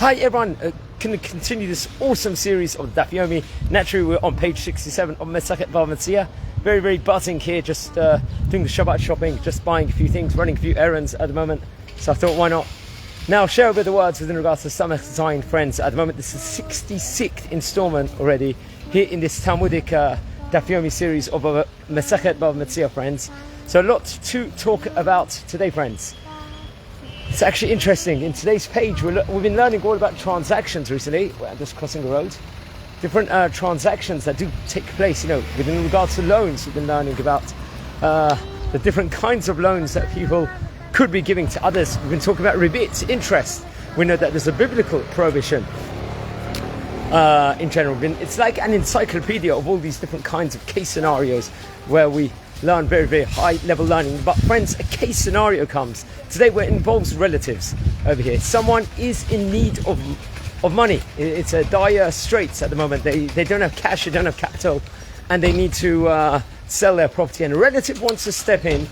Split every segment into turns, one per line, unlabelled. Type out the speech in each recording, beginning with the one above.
Hi everyone, going to continue this awesome series of Daf Yomi. Naturally we're on page 67 of Masechet Bava Metzia. Very, very buzzing here, just doing the Shabbat shopping, just buying a few things, running a few errands at the moment. So I thought, why not? Now share a bit of words within regards to some Zion friends. At the moment this is the 66th installment already here in this Talmudic Daf Yomi series of Masechet Bava Metzia, friends. So a lot to talk about today, friends. It's actually interesting. In today's page, we've been learning all about transactions recently. We're just crossing the road. Different transactions that do take place, within regards to loans. We've been learning about the different kinds of loans that people could be giving to others. We've been talking about ribit, interest. We know that there's a biblical prohibition in general. It's like an encyclopedia of all these different kinds of case scenarios where we learn very, very high level learning. But friends, a case scenario comes today where it involves relatives over here. Someone is in need of money. It's a dire straits at the moment. They don't have cash, they don't have capital, and they need to sell their property, and a relative wants to step in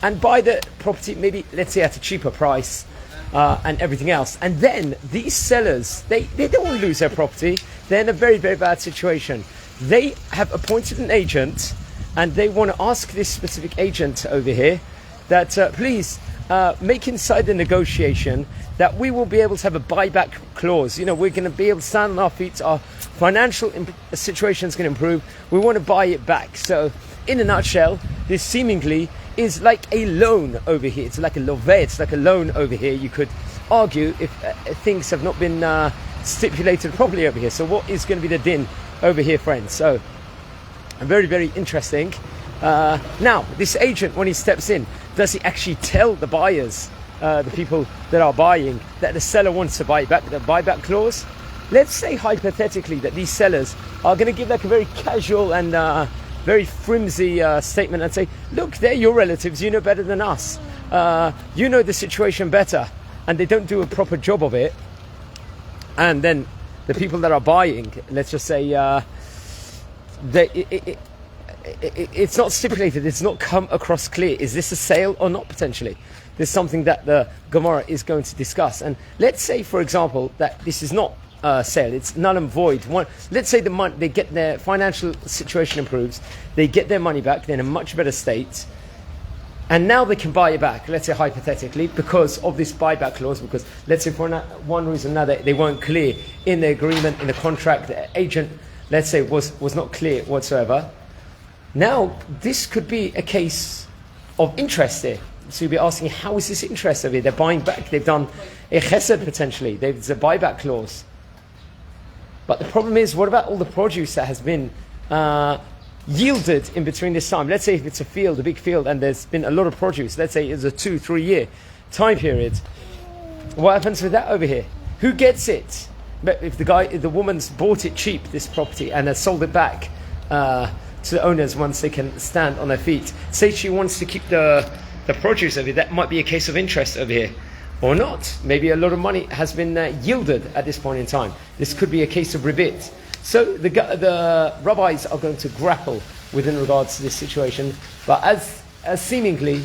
and buy the property, maybe let's say at a cheaper price and everything else. And then these sellers, they don't want to lose their property. They're in a very, very bad situation. They have appointed an agent, and they want to ask this specific agent over here that please make inside the negotiation that we will be able to have a buyback clause. We're going to be able to stand on our feet. Our financial situation is going to improve. We want to buy it back. So in a nutshell, this seemingly is like a loan over here. It's like a love. It's like a loan over here. You could argue if things have not been stipulated properly over here. So what is going to be the din over here, friends? So very, very interesting. Now, this agent, when he steps in, does he actually tell the buyers, the people that are buying, that the seller wants to buy back, the buyback clause? Let's say hypothetically that these sellers are going to give like a very casual and very flimsy statement and say, look, they're your relatives, you know better than us. You know the situation better. And they don't do a proper job of it. And then the people that are buying, let's just say, it's not stipulated, it's not come across clear. Is this a sale or not, potentially? This is something that the Gemara is going to discuss. And let's say, for example, that this is not a sale, it's null and void. Let's say they get their financial situation improves, they get their money back, they're in a much better state, and now they can buy it back, let's say hypothetically, because of this buyback clause, because let's say for one reason or another they weren't clear in the agreement, in the contract, the agent, let's say, was not clear whatsoever. Now, this could be a case of interest here. So you'll be asking, how is this interest over here? They're buying back. They've done a chesed potentially. There's a buyback clause. But the problem is, what about all the produce that has been yielded in between this time? Let's say if it's a field, a big field, and there's been a lot of produce. Let's say it's a 2-3 year time period. What happens with that over here? Who gets it? But if the woman's bought it cheap, this property, and has sold it back to the owners once they can stand on their feet, say she wants to keep the produce over here, that might be a case of interest over here, or not. Maybe a lot of money has been yielded at this point in time. This could be a case of ribit. So the rabbis are going to grapple within regards to this situation, but as seemingly,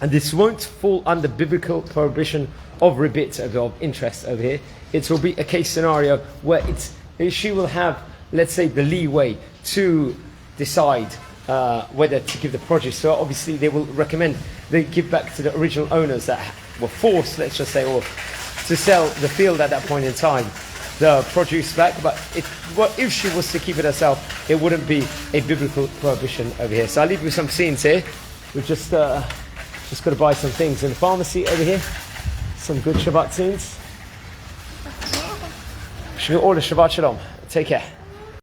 and this won't fall under biblical prohibition of ribit, of interest over here. It will be a case scenario where she will have, let's say, the leeway to decide whether to give the produce. So obviously they will recommend they give back to the original owners that were forced, let's just say, or to sell the field at that point in time, the produce back. But if she was to keep it herself, it wouldn't be a biblical prohibition over here. So I'll leave you with some scenes here. We've just got to buy some things in the pharmacy over here. Some good Shabbat scenes. Should we order Shabbat Shalom? Take care.